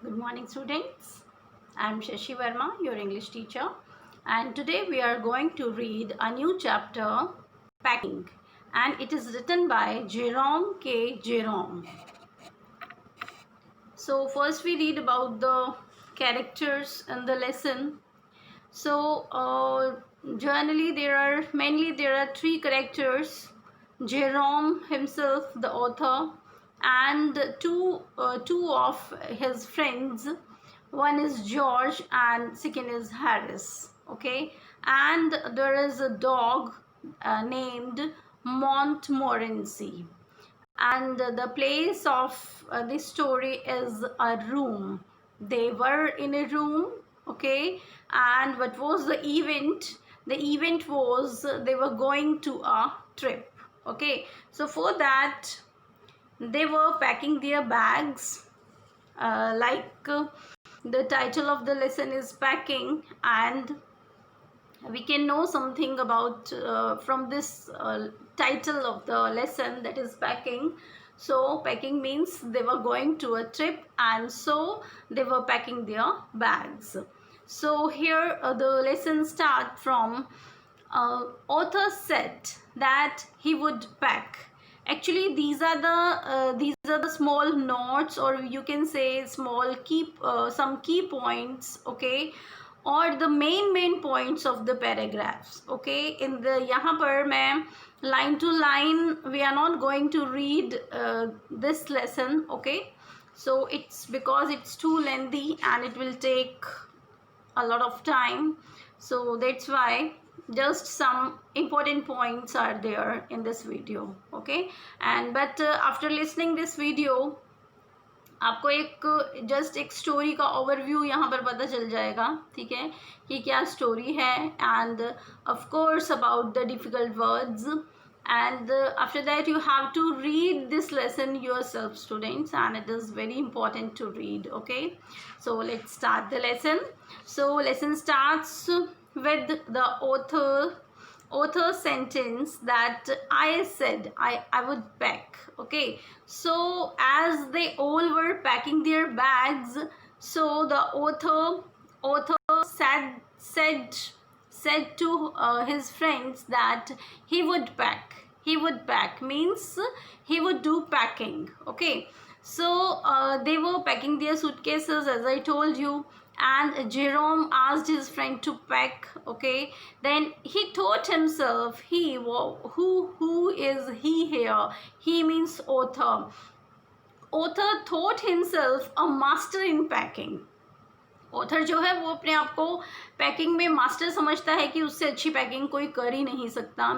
Good morning, students. I am Shashi Verma, your English teacher, and today we are going to read a new chapter, Packing, and it is written by Jerome K. Jerome. So first we read about the characters in the lesson. So generally there are three characters: Jerome himself, the author, and two of his friends. One is George and second is Harris. Okay, and there is a dog named Montmorency, and the place of this story is a room. They were in a room. Okay, and what was the event? The event was they were going to a trip. Okay, so for that they were packing their bags, the title of the lesson is Packing, and we can know something about from this title of the lesson, that is Packing. So packing means they were going to a trip, and so they were packing their bags. So here the lesson start from author said that he would pack. Actually these are the small notes, or you can say small some key points. Okay, और the main points of the paragraphs. Okay, in the यहाँ पर मैं line to line we are not going to read this lesson. Okay, so it's because it's too lengthy and it will take a lot of time, so that's why just some important points are there in this video. Okay, and but after listening this video आपको एक just एक story का overview यहाँ पर पता चल जाएगा. ठीक है, कि क्या स्टोरी है, end of course about the difficult words, and after that you have to read this lesson yourself, students, and it is very important to read. Okay, so let's start the lesson. So lesson starts with the author sentence that I said I would pack. Okay, so as they all were packing their bags, so the author said to his friends that he would pack means he would do packing. Okay, so they were packing their suitcases, as I told you, and Jerome asked his friend to pack. Okay, then he thought himself, who is he here? He means author thought himself a master in packing. Author जो है वो अपने आप को packing में master समझता है कि उससे अच्छी पैकिंग कोई कर ही नहीं सकता.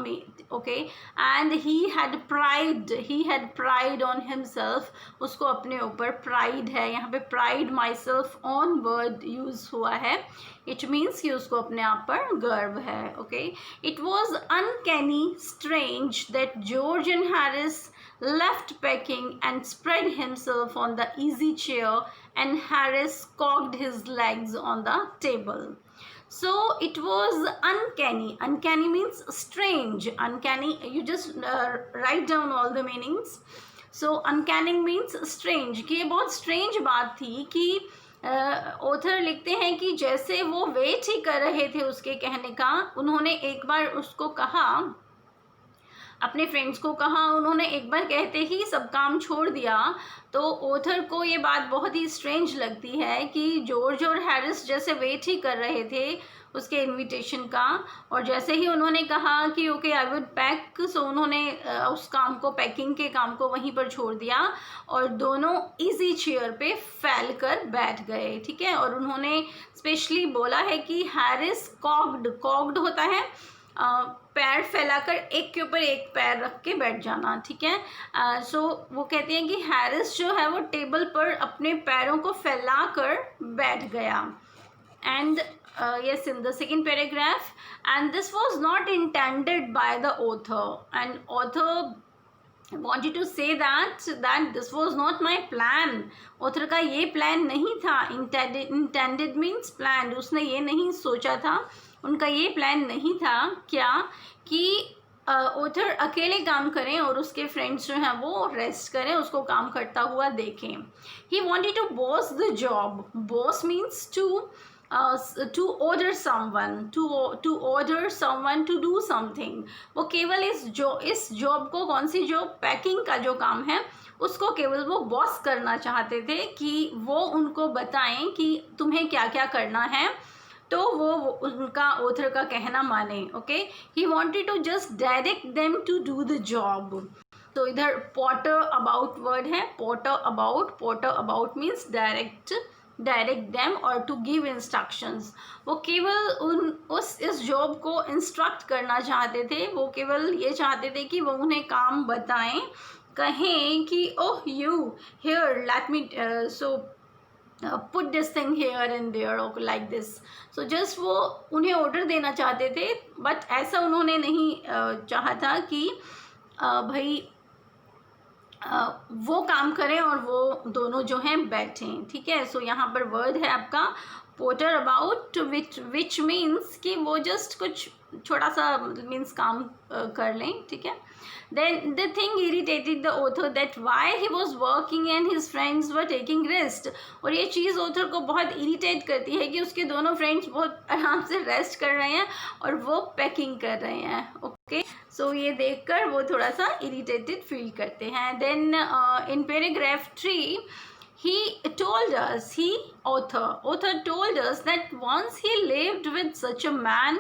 Okay, and he had pride on himself. उसको अपने ऊपर प्राइड है. यहाँ पे pride my self on word use हुआ है. इट मीन्स कि उसको अपने आप पर गर्व है. Okay, it was uncanny strange that George and Harris left packing and spread himself on the easy chair, and Harris cocked his legs on the table. So it was uncanny. Uncanny means strange. Uncanny, you just write down all the meanings. So uncanny means strange. कि ये बहुत strange बात थी कि author लिखते हैं कि जैसे वो वेट ही कर रहे थे उसके कहने का, उन्होंने एक बार उसको कहा, अपने फ्रेंड्स को कहा, उन्होंने एक बार कहते ही सब काम छोड़ दिया. तो ऑथर को ये बात बहुत ही स्ट्रेंज लगती है कि जॉर्ज और हैरिस जैसे वेट ही कर रहे थे उसके इनविटेशन का, और जैसे ही उन्होंने कहा कि ओके आई वुड पैक, सो उन्होंने उस काम को, पैकिंग के काम को वहीं पर छोड़ दिया और दोनों इजी चेयर पे फैल कर बैठ गए. ठीक है, और उन्होंने स्पेशली बोला है कि हैरिस कॉक्ड होता है पैर फैलाकर एक के ऊपर एक पैर रख के बैठ जाना. ठीक है, सो वो कहते हैं कि हैरिस जो है वो टेबल पर अपने पैरों को फैलाकर बैठ गया. And yes, in the second paragraph, and this was not intended by the author, and author wanted to say that this was not my plan. author का ये प्लान नहीं था. intended means planned. उसने ये नहीं सोचा था, उनका ये प्लान नहीं था क्या कि ऑथर अकेले काम करें और उसके फ्रेंड्स जो हैं वो रेस्ट करें, उसको काम करता हुआ देखें. He wanted to boss the job. Boss means to order someone, to order someone to do something. वो केवल इस जॉब को, कौन सी जॉब, पैकिंग का जो काम है, उसको केवल वो बॉस करना चाहते थे कि वो उनको बताएं कि तुम्हें क्या क्या करना है, तो वो उनका ऑथर का कहना माने. Okay, he wanted to just direct them to do the job. तो इधर पॉटर अबाउट वर्ड है, potter about means direct them और टू गिव इंस्ट्रक्शंस. वो केवल इस जॉब को इंस्ट्रक्ट करना चाहते थे. वो केवल ये चाहते थे कि वो उन्हें काम बताएं, कहें कि oh you here let me so put this thing here and there or like this. So just वो उन्हें ऑर्डर देना चाहते थे, बट ऐसा उन्होंने नहीं चाहा था कि भाई वो काम करें और वो दोनों जो हैं बैठें. ठीक है, सो यहाँ पर वर्ड है आपका पोटर अबाउट, विच मीन्स कि वो जस्ट कुछ छोटा सा मीन्स काम कर लें. ठीक है. Then the thing irritated the author that why he was working and his friends were taking rest. और ये चीज़ ऑथर को बहुत इरिटेट करती है कि उसके दोनों फ्रेंड्स बहुत आराम से रेस्ट कर रहे हैं और वो पैकिंग कर रहे हैं. ओके, सो ये देखकर वो थोड़ा सा इरिटेटेड फील करते हैं. Then in paragraph 3 author told us that once he lived with such a man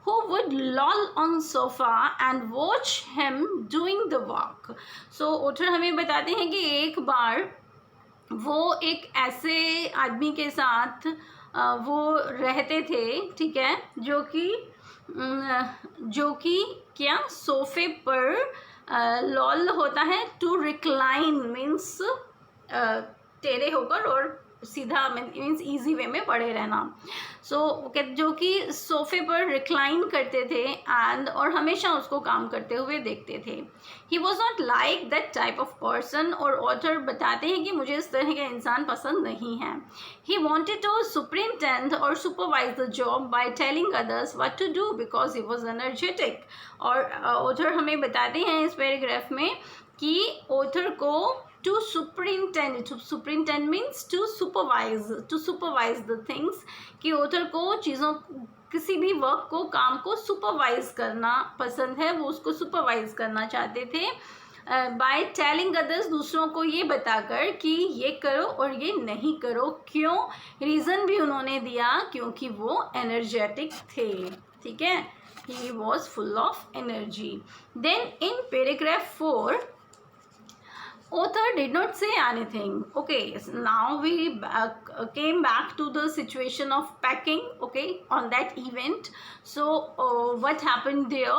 who would loll on sofa and watch him doing the work. So author हमें बताते हैं कि एक बार वो एक ऐसे आदमी के साथ वो रहते थे. ठीक है, जो कि क्या, सोफे पर लॉल होता है, टू रिक्लाइन मीन्स टेढ़े होकर और सीधा मीन्स इजी वे में पड़े रहना. सो जो कि सोफे पर रिक्लाइन करते थे एंड और हमेशा उसको काम करते हुए देखते थे. He was not like that type of person. और ऑथर बताते हैं कि मुझे इस तरह का इंसान पसंद नहीं है. ही वॉन्टेड टू सुपरिंटेंड और supervise the job by telling others what to do because he was energetic. और ऑथर हमें बताते हैं इस पैराग्राफ में कि ऑथर को to superintend means to supervise the things, कि ऑथर को चीज़ों, किसी भी वर्क को, काम को सुपरवाइज करना पसंद है. वो उसको सुपरवाइज करना चाहते थे बाय टेलिंग अदर्स, दूसरों को ये बताकर कि ये करो और ये नहीं करो. क्यों, रीज़न भी उन्होंने दिया, क्योंकि वो एनर्जेटिक थे. ठीक है, he was full of energy. Then in paragraph 4 author did not say anything. Okay, now we came back to the situation of packing. Okay, on that event. So what happened there?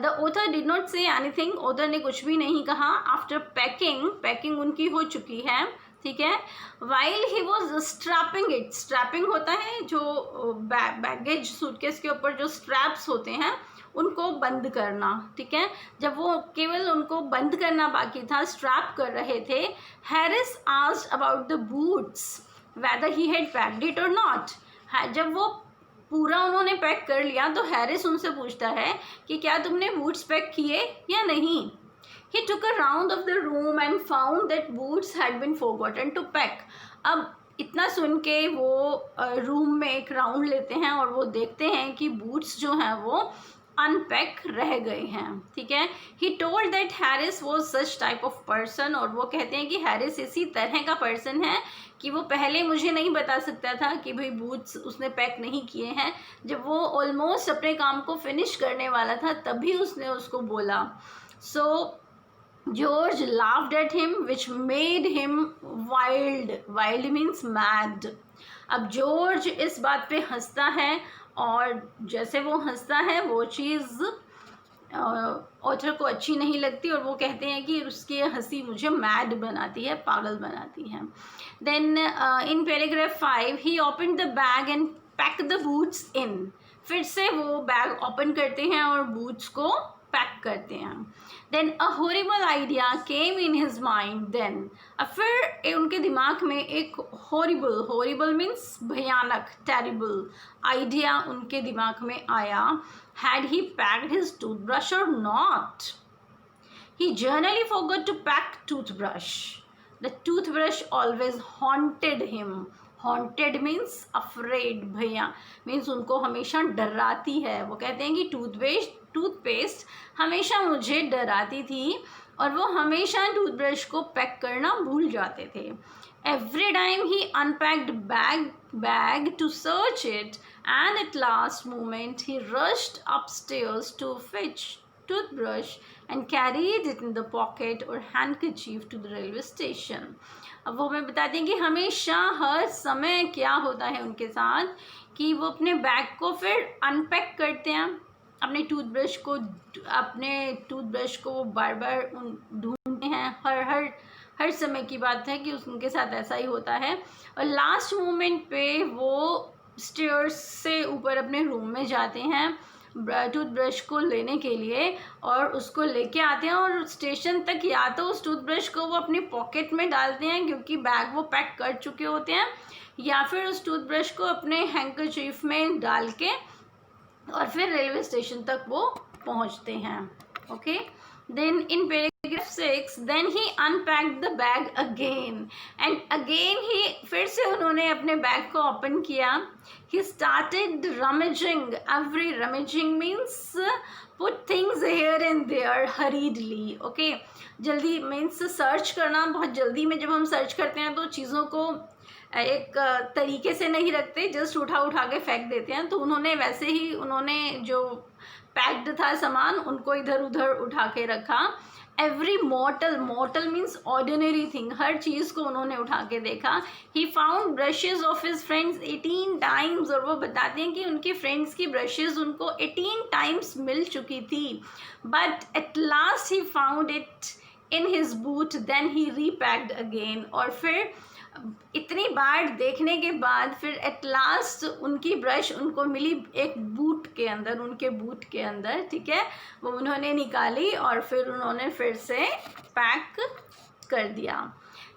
The author did not say anything. author ने कुछ भी नहीं कहा. After packing उनकी हो चुकी है. ठीक है. While he was strapping it, strapping होता है जो बैगेज सूटकेस के ऊपर जो स्ट्रैप्स होते हैं उनको बंद करना. ठीक है, जब वो केवल उनको बंद करना बाकी था, स्ट्रैप कर रहे थे, Harris asked about the boots weather he had packed it और नॉट. जब वो पूरा उन्होंने पैक कर लिया तो हैरिस उनसे पूछता है कि क्या तुमने बूट्स पैक किए या नहीं. He took a round of the room and found that boots had been forgotten to pack. अब इतना सुन के वो रूम में एक राउंड लेते हैं और वो देखते हैं कि बूट्स जो हैं वो अनपैक रह गए हैं. ठीक है, he told that Harris was such type of person. और वो कहते हैं कि हैरिस इसी तरह का पर्सन है कि वो पहले मुझे नहीं बता सकता था कि भाई बूट्स उसने पैक नहीं किए हैं. जब वो ऑलमोस्ट अपने काम को फिनिश करने वाला था तभी उसने उसको बोला. सो George laughed at him which made him wild. Wild means mad. अब जॉर्ज इस बात पे हंसता है और जैसे वो हंसता है वो चीज़ ऑथर को अच्छी नहीं लगती और वो कहते हैं कि उसकी हंसी मुझे मैड बनाती है, पागल बनाती है. देन इन पैराग्राफ 5 ही open the bag and pack the boots in. फिर से वो बैग ओपन करते हैं और बूट्स को पैक करते हैं. Then a horrible idea came in his mind. Then अब फिर उनके दिमाग में एक हॉरिबल मीन्स भयानक, टेरिबल आइडिया उनके दिमाग में आया. Had he packed his toothbrush or not? He generally forgot to pack toothbrush. The toothbrush always haunted him. Haunted means afraid भैया, means उनको हमेशा डराती है. वो कहते हैं कि टूथपेस्ट हमेशा मुझे डराती थी और वो हमेशा टूथब्रश को पैक करना भूल जाते थे. Every time he unpacked bag to search it, and at last moment he rushed upstairs to fetch toothbrush and carried it in the pocket or handkerchief to the railway station. अब वो हमें बताते हैं कि हमेशा हर समय क्या होता है उनके साथ कि वो अपने बैग को फिर अनपैक करते हैं, अपने टूथब्रश को वो बार बार ढूंढते हैं. हर समय की बात है कि उनके साथ ऐसा ही होता है. और लास्ट मोमेंट पे वो स्टेयर्स से ऊपर अपने रूम में जाते हैं टूथब्रश को लेने के लिए और उसको लेके आते हैं और स्टेशन तक या तो उस टूथब्रश को वो अपनी पॉकेट में डालते हैं क्योंकि बैग वो पैक कर चुके होते हैं, या फिर उस टूथब्रश को अपने हैंकरचीफ में डाल के और फिर रेलवे स्टेशन तक वो पहुंचते हैं. Okay, then in paragraph 6 then he unpacked the bag again and again he फिर से उन्होंने अपने बैग को ओपन किया. He started rummaging. Rummaging means put things here and there hurriedly. Okay, जल्दी मीन्स सर्च करना. बहुत जल्दी में जब हम सर्च करते हैं तो चीज़ों को एक तरीके से नहीं रखते, जस्ट उठा के फेंक देते हैं. तो उन्होंने वैसे ही जो पैक्ड था सामान उनको इधर उधर उठा के रखा. Every mortal means ordinary thing, हर चीज़ को उन्होंने उठा के देखा. He found brushes of his friends 18 times. और वो बताते हैं कि उनके फ्रेंड्स की ब्रशेज उनको 18 टाइम्स मिल चुकी थी. But at last he found it in his boot, then he repacked again. और फिर इतनी बार देखने के बाद फिर एट लास्ट उनकी ब्रश उनको मिली एक बूट के अंदर, उनके बूट के अंदर. ठीक है, वो उन्होंने निकाली और फिर उन्होंने फिर से पैक कर दिया.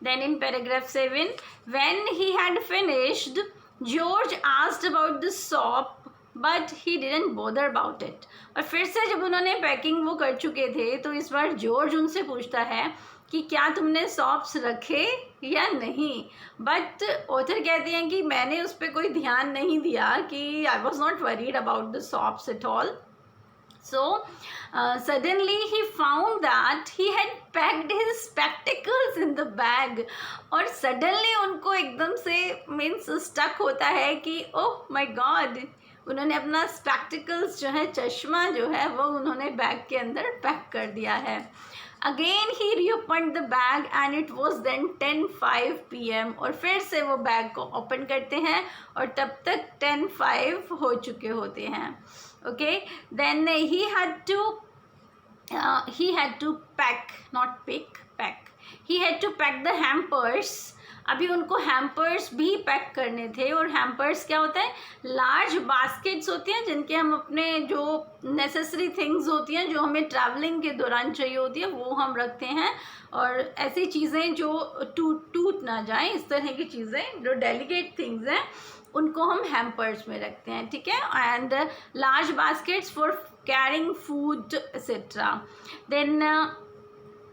Then in paragraph 7 when he had finished George asked about the soap but he didn't bother about it. और फिर से जब उन्होंने पैकिंग वो कर चुके थे तो इस बार जॉर्ज उनसे पूछता है कि क्या तुमने सॉप्स रखे या नहीं. बट ऑथर कहते हैं कि मैंने उस पर कोई ध्यान नहीं दिया, कि I was not worried about the shops at all. So suddenly he found that he had packed his spectacles in the bag. और suddenly उनको एकदम से मीन्स स्टक होता है कि ओह माय गॉड, उन्होंने अपना स्पेक्टिकल्स जो है, चश्मा जो है, वो उन्होंने बैग के अंदर पैक कर दिया है. Again he reopen the bag and it was then 10:05 PM. और फिर से वो बैग को ओपन करते हैं और तब तक 10:05 हो चुके होते हैं. Okay, then he had to pack, not pick, pack. He had to pack the hampers. अभी उनको हैम्पर्स भी पैक करने थे. और हैम्पर्स क्या होता है? लार्ज बास्केट्स होती हैं जिनके हम अपने जो नेसेसरी थिंग्स होती हैं जो हमें ट्रैवलिंग के दौरान चाहिए होती है वो हम रखते हैं. और ऐसी चीज़ें जो टूट ना जाएं, इस तरह की चीज़ें जो डेलिकेट थिंग्स हैं उनको हम हैम्पर्स में रखते हैं. ठीक है, and large baskets for carrying food etcetera. Then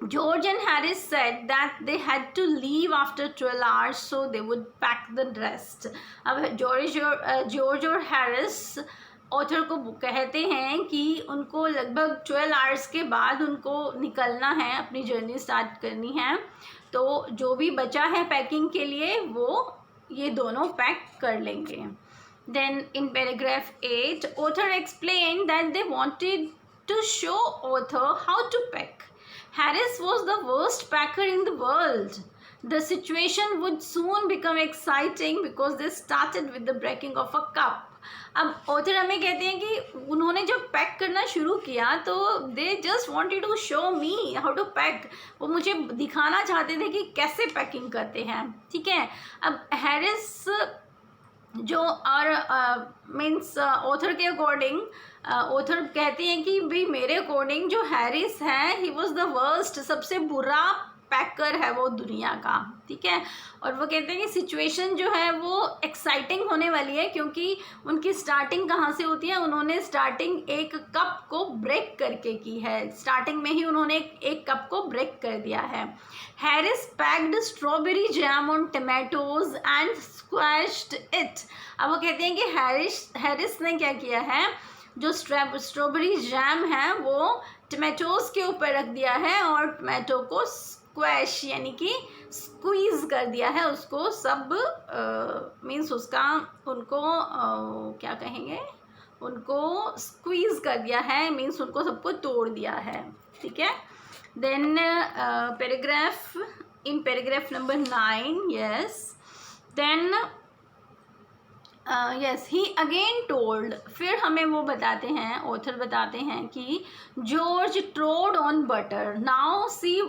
George and Harris said that they had to leave after 12 hours so they would pack the rest. अब जॉर्ज और हैरिस ऑथर को कहते हैं कि उनको लगभग 12 आवर्स के बाद उनको निकलना है, अपनी जर्नी स्टार्ट करनी है. तो जो भी बचा है पैकिंग के लिए वो ये दोनों पैक कर लेंगे. Then in paragraph 8 author explain that they wanted to show author how to pack. Harris was the worst packer in the world. The situation would soon become exciting because they started with the breaking of a cup. अब author हमें कहते हैं कि उन्होंने जब pack करना शुरू किया तो they just wanted to show me how to pack. वो मुझे दिखाना चाहते थे कि कैसे पैकिंग करते हैं. ठीक है, अब हैरिस जो और मीन्स ऑथर के अकॉर्डिंग ऑथर कहते हैं कि भाई मेरे अकॉर्डिंग जो हैरिस है ही वॉज द वर्स्ट, सबसे बुरा पैकर है वो दुनिया का, ठीक है। और वो कहते हैं कि सिचुएशन जो है वो एक्साइटिंग होने वाली है, क्योंकि उनकी स्टार्टिंग कहाँ से होती है, उन्होंने स्टार्टिंग एक कप को ब्रेक करके की है, स्टार्टिंग में ही उन्होंने एक कप को ब्रेक कर दिया है। Harris packed strawberry jam on tomatoes and squashed it. अब वो कहते हैं कि हैरिस ने क्या किया है, जो स्ट्रॉबेरी जैम है वो टमेटोज के ऊपर रख दिया है और टमाटो को स्क्वैश यानी कि स्क्वीज कर दिया है, उसको सब मीन्स उसका उनको क्या कहेंगे, उनको स्क्वीज कर दिया है, मीन्स उनको सबको तोड़ दिया है, ठीक है। Then paragraph, in paragraph number 9, yes, then yes he again told, फिर हमें वो बताते हैं, ऑथर बताते हैं कि George trod on butter. Now see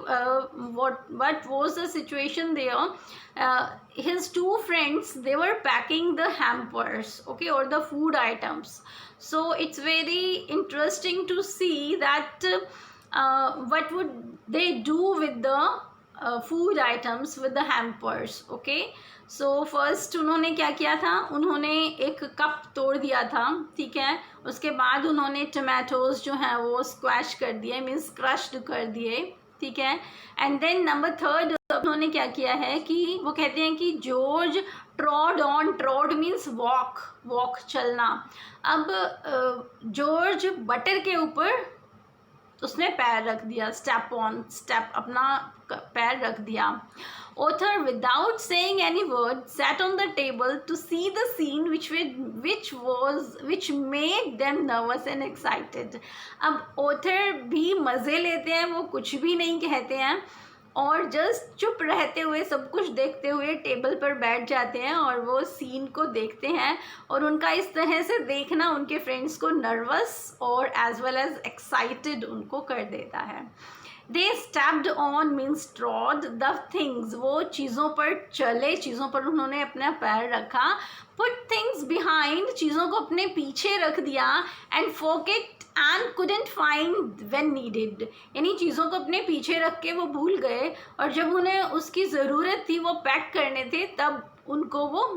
what was the situation there. His two friends, they were packing the hampers, okay, or the food items. So it's very interesting to see that what would they do with the food items, with the hampers, okay. So first उन्होंने क्या किया था, उन्होंने एक cup तोड़ दिया था, ठीक है। उसके बाद उन्होंने टमाटोज जो हैं वो स्क्वैश कर दिए, मीन्स क्रश्ड कर दिए, ठीक है। एंड देन नंबर 3 उन्होंने क्या किया है कि वो कहते हैं कि George ट्रॉड on, ट्रॉड means walk, walk चलना। अब जॉर्ज बटर के ऊपर उसने पैर रख दिया, स्टेप ऑन स्टेप अपना पैर रख दिया। Author, without saying any word, sat on the table to see the scene which made them nervous and excited. अब author भी मज़े लेते हैं, वो कुछ भी नहीं कहते हैं और जस्ट चुप रहते हुए सब कुछ देखते हुए टेबल पर बैठ जाते हैं और वो सीन को देखते हैं, और उनका इस तरह से देखना उनके फ्रेंड्स को नर्वस और एज वेल एज एक्साइटेड उनको कर देता है। They stepped on means trod the things, वो चीज़ों पर चले, चीज़ों पर उन्होंने अपना पैर रखा। Put things behind, चीज़ों को अपने पीछे रख दिया। And forget and couldn't find when needed, यानी चीज़ों को अपने पीछे रख के वो भूल गए और जब उन्हें उसकी ज़रूरत थी, वो पैक करने थे, तब उनको वो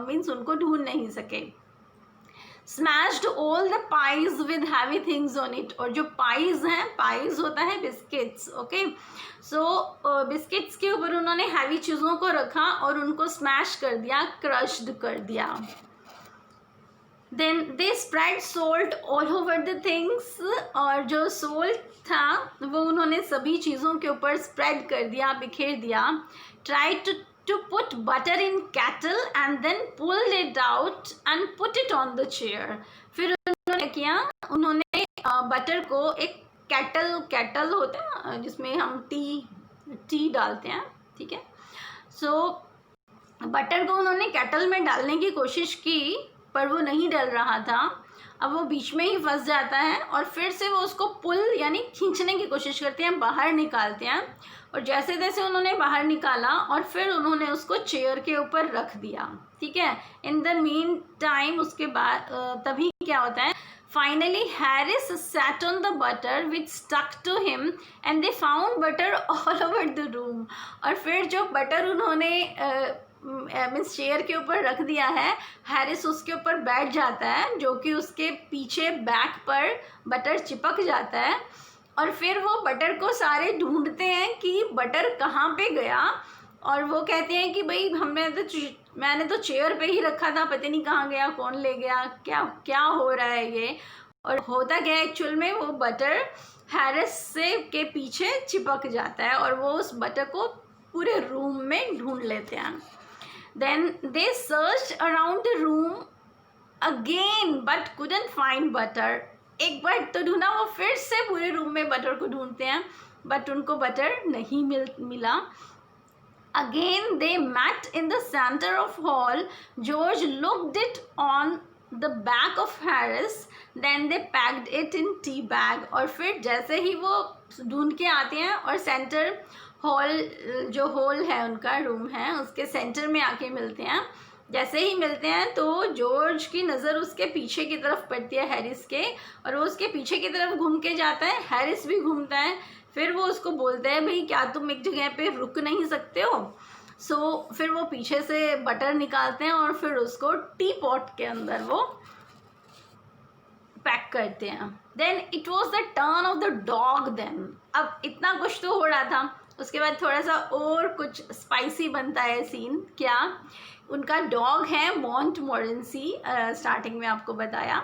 मीन्स उनको ढूंढ नहीं सके। Smashed all the pies with heavy things on it, और जो पाइज हैं, पाइज होता है बिस्किट्स, ओके। सो बिस्किट्स के ऊपर उन्होंने हैवी चीज़ों को रखा और उनको स्मैश कर दिया, क्रश्ड कर दिया। Then they spread salt all over the things, और जो सोल्ट था वो उन्होंने सभी चीज़ों के ऊपर स्प्रेड कर दिया, बिखेर दिया। Try to put butter in kettle and then pulled it out and put it on the chair. फिर उन्होंने किया, उन्होंने बटर को एक केटल होता है जिसमें हम टी डालते हैं, ठीक है। सो बटर को उन्होंने केटल में डालने की कोशिश की पर वो नहीं डल रहा था, अब वो बीच में ही फंस जाता है और फिर से वो उसको पुल यानी खींचने की कोशिश करते हैं, बाहर निकालते हैं, और जैसे तैसे उन्होंने बाहर निकाला और फिर उन्होंने उसको चेयर के ऊपर रख दिया, ठीक है। इन द मीन टाइम उसके बाद तभी क्या होता है, finally Harris sat on the butter which stuck to him and they found butter all over the room. और फिर जो बटर उन्होंने मीन्स चेयर के ऊपर रख दिया है, हैरिस उसके ऊपर बैठ जाता है, जो कि उसके पीछे बैक पर बटर चिपक जाता है, और फिर वो बटर को सारे ढूंढते हैं कि बटर कहाँ पे गया, और वो कहते हैं कि भाई मैंने तो चेयर पे ही रखा था, पता नहीं कहाँ गया, कौन ले गया, क्या हो रहा है ये। और होता क्या है एक्चुअल में, वो बटर हैरिस से के पीछे चिपक जाता है और वो उस बटर को पूरे रूम में ढूंढ लेते हैं। Then they search around the room again but couldn't find butter. एक बार तो ढूंढा, वो फिर से पूरे रूम में बटर को ढूंढते हैं बट उनको बटर नहीं मिला। Again they met in the centre of hall, George looked it on the back of Harris, then they packed it in tea bag. और फिर जैसे ही वो ढूंढ के आते हैं और सेंटर हॉल जो हॉल है उनका रूम है उसके सेंटर में आके मिलते हैं, जैसे ही मिलते हैं तो जॉर्ज की नज़र उसके पीछे की तरफ पड़ती है हैरिस के, और वो उसके पीछे की तरफ घूम के जाता है, हैरिस भी घूमता है, फिर वो उसको बोलते हैं भाई क्या तुम एक जगह पे रुक नहीं सकते हो। फिर वो पीछे से बटर निकालते हैं और फिर उसको टी पॉट के अंदर वो पैक करते हैं। Then it was the turn of the dog then. अब इतना कुछ तो हो रहा था, उसके बाद थोड़ा सा और कुछ स्पाइसी बनता है सीन। क्या? उनका डॉग है मॉन्टमोरेंसी, स्टार्टिंग में आपको बताया।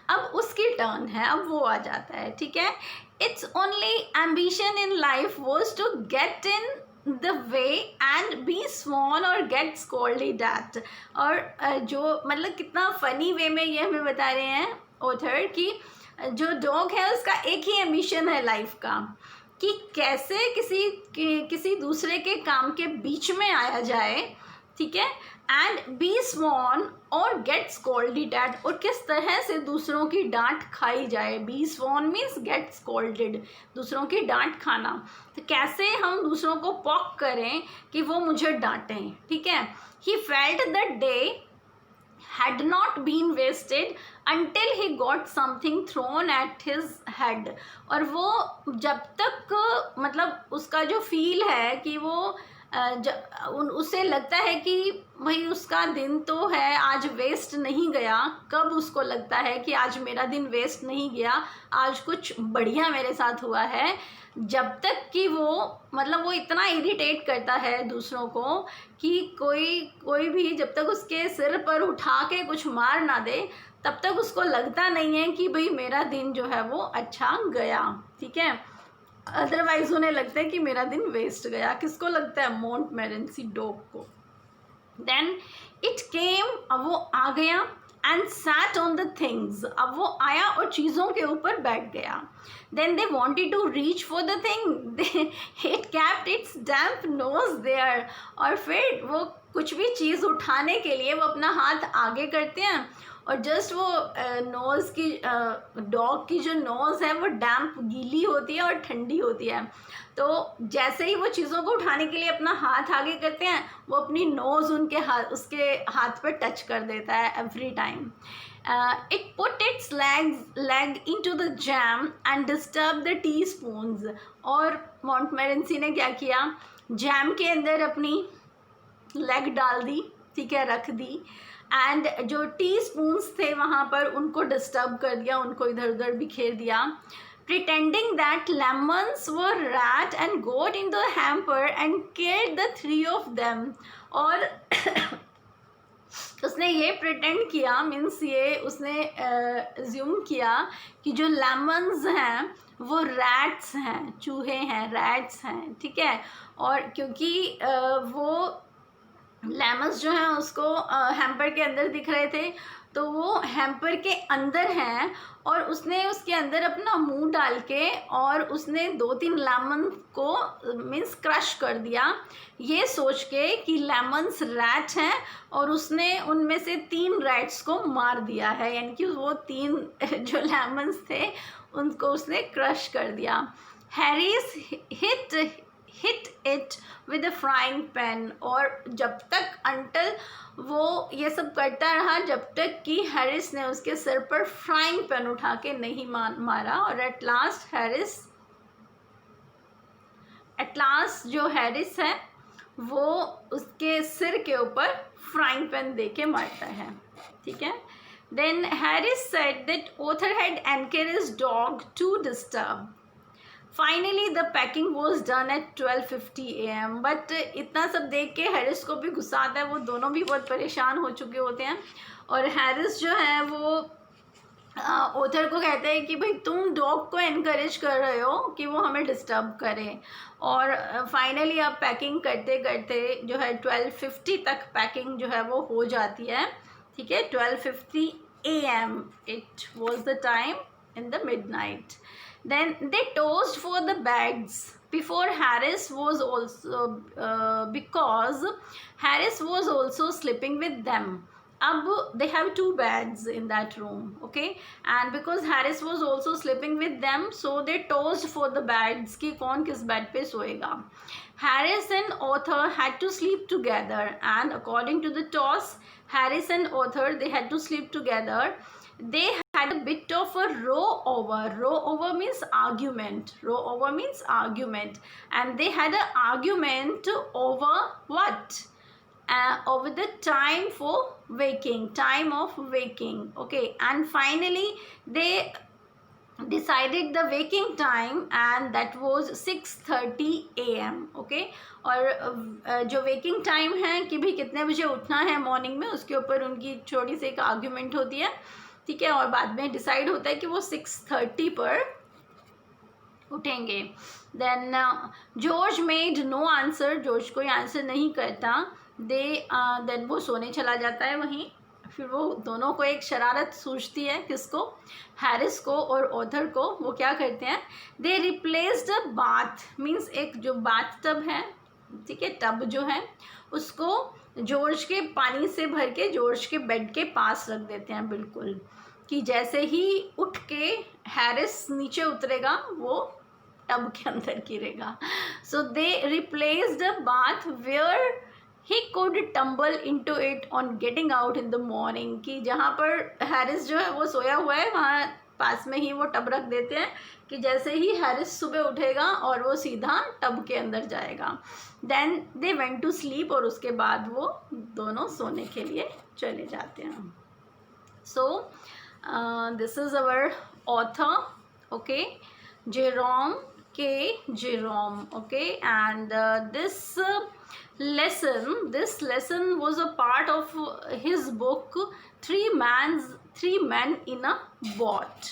अब उसकी टर्न है, अब वो आ जाता है, ठीक है। Its only ambition in life was to get in the way and be small और गेट स्कोल्डेड एट। और जो मतलब कितना फनी वे में ये हमें बता रहे हैं ऑथर कि जो डॉग है उसका एक ही एम्बिशन है लाइफ का कि कैसे किसी दूसरे के काम के बीच में आया जाए, ठीक है, एंड बी स्वॉन और गेट स्कोल्डेड एट, और किस तरह से दूसरों की डांट खाई जाए। Be sworn means get scolded, दूसरों की डांट खाना। तो कैसे हम दूसरों को पॉक करें कि वो मुझे डांटें, ठीक है। He felt the day had not been wasted until he got something thrown at his head। और वो जब तक मतलब उसका जो फील है कि वो उसे लगता है कि भाई उसका दिन तो है आज वेस्ट नहीं गया। कब उसको लगता है कि आज मेरा दिन वेस्ट नहीं गया, आज कुछ बढ़िया मेरे साथ हुआ है, जब तक कि वो मतलब वो इतना इरिटेट करता है दूसरों को कि कोई भी जब तक उसके सिर पर उठा के कुछ मार ना दे तब तक उसको लगता नहीं है कि भाई मेरा दिन जो है वो अच्छा गया, ठीक है। अदरवाइज उन्हें लगता है कि मेरा दिन वेस्ट गया। किसको लगता है? मॉन्टमोरेंसी डॉग को। देन इट केम, अब वो आ गया, and sat on the things, अब वो आया और चीज़ों के ऊपर बैठ गया। Then they wanted to reach for the thing, it kept its damp nose there. और फिर वो कुछ भी चीज़ उठाने के लिए वो अपना हाथ आगे करते हैं और जस्ट वो नोज़ की डॉग की जो नोज़ है वो डैम्प गीली होती है और ठंडी होती है। तो जैसे ही वो चीज़ों को उठाने के लिए अपना हाथ आगे करते हैं वो अपनी नोज़ उसके हाथ पर टच कर देता है every time. It put it's leg into the jam and disturb the T spoons. और मॉन्टमोरेंसी ने क्या किया? जैम के अंदर अपनी लेग डाल दी, ठीक है, रख दी, एंड जो टी स्पून्स थे वहाँ पर उनको डिस्टर्ब कर दिया, उनको इधर उधर बिखेर दिया। pretending that lemons were rat and got in the hamper and killed the three of them। और उसने ये प्रिटेंड किया, मीन्स ये उसने एज्यूम किया कि जो लेमन्स हैं वो रैट्स हैं, चूहे हैं, रैट्स हैं, ठीक है। और क्योंकि वो लेमन्स जो हैं उसको हैम्पर के अंदर दिख रहे थे तो वो हैम्पर के अंदर हैं और उसने उसके अंदर अपना मुंह डाल के और उसने 2-3 लेमन को मीन्स क्रश कर दिया, ये सोच के कि लेमन्स रैट हैं, और उसने उनमें से 3 रैट्स को मार दिया है, यानी कि वो 3 जो लेमन्स थे उनको उसने क्रश कर दिया। Harris hit it with a frying pan. और जब तक अंटल वो ये सब करता रहा जब तक कि हैरिस ने उसके सिर पर फ्राइंग पैन उठा के नहीं मारा। और एट लास्ट जो हैरिस है वो उसके सिर के ऊपर फ्राइंग पैन दे के मारता है, ठीक है। Then Harris said that author had encouraged dog to disturb. Finally the packing was done at 12:50 AM। But इतना सब देख के हैरिस को भी गुस्सा आता है, वो दोनों भी बहुत परेशान हो चुके होते हैं। और हैरिस जो है वो ऑथर को कहते हैं कि भाई तुम डॉग को इनकरेज कर रहे हो कि वो हमें डिस्टर्ब करे। और फाइनली अब पैकिंग करते करते जो है 12:50 तक पैकिंग जो है वो हो जाती है, ठीक है। 12:50 AM it was the time in the midnight। Then they tossed for the beds before Harris was also because Harris was also sleeping with them। अब they have 2 beds in that room, okay, and because Harris was also sleeping with them so they tossed for the beds कि कौन किस bed पे सोएगा। Harris and author had to sleep together and according to the toss Harris and author they had to sleep together। They had a bit of a row over. Row over means argument. Row over means argument. And they had an argument over what? Over the time for waking, time of waking. Okay, and finally they decided the waking time, and that was 6:30 AM. Okay, और जो waking time है कि भी कितने बजे उठना है morning में, उसके ऊपर उनकी छोटी सी एक आर्ग्यूमेंट होती है, ठीक है, और बाद में डिसाइड होता है कि वो 6:30 पर उठेंगे. Then George made no answer. George कोई आंसर नहीं करता. देन वो सोने चला जाता है वहीं. फिर वो दोनों को एक शरारत सूझती है. किसको? हैरिस को और ऑथर को. वो क्या करते हैं? दे रिप्लेस्ड बाथ, मीन्स एक जो बाथ टब है, ठीक है, टब जो है उसको जॉर्ज के पानी से भर के जॉर्ज के बेड के पास रख देते हैं, बिल्कुल, कि जैसे ही उठ के हैरिस नीचे उतरेगा वो टब के अंदर गिरेगा. So they replaced the bath where he could tumble into it on getting out in the morning, कि जहाँ पर हैरिस जो है वो सोया हुआ है वहाँ पास में ही वो टब रख देते हैं कि जैसे ही हैरिस सुबह उठेगा और वो सीधा टब के अंदर जाएगा. Then they went to sleep, और उसके बाद वो दोनों सोने के लिए चले जाते हैं. So this is our author, okay, Jerome K Jerome. Okay, and this lesson was a part of his book Three Men in a Boat.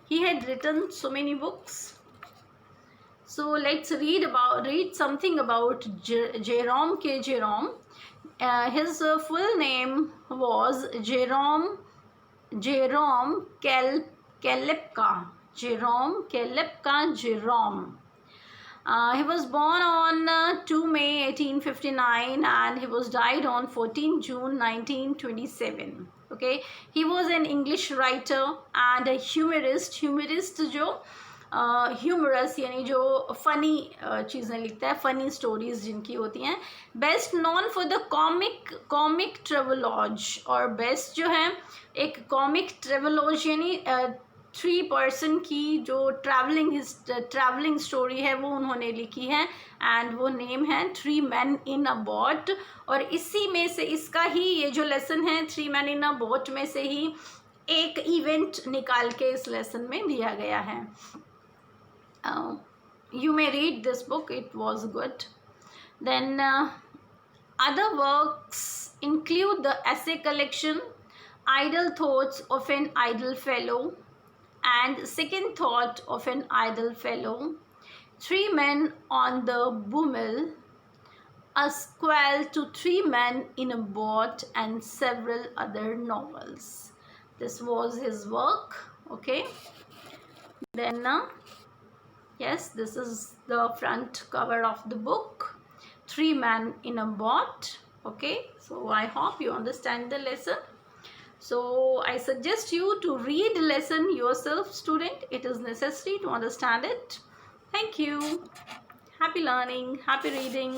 He had written so many books. So let's read something about Jerome K. Jerome. His full name was Jerome Kelepka. Jerome Kelepka Jerome. He was born on 2 May 1859 and he was died on 14 June 1927. Okay, he was an English writer and a humorist. Humorist जो humorous यानी जो funny चीज़ें लिखता है, funny stories जिनकी होती हैं. Best known for the comic travelogue, और best जो है एक comic travelogue यानी 3 पर्सन की जो ट्रैवलिंग स्टोरी है वो उन्होंने लिखी है, एंड वो नेम है 3 Men in a Boat. और इसी में से इसका ही ये जो लेसन है 3 Men in a Boat में से ही एक इवेंट निकाल के इस लेसन में दिया गया है. You may read this book, it was good. Then other works include the essay collection Idle Thoughts of an Idle Fellow and Second Thought of an Idle Fellow, 3 Men on the Bummel, A Squall to 3 Men in a Boat, and several other novels. This was his work. Okay, then yes, this is the front cover of the book, 3 Men in a Boat. Okay, so I hope you understand the lesson. So I suggest you to read the lesson yourself, student. It is necessary to understand it. Thank you. Happy learning, happy reading.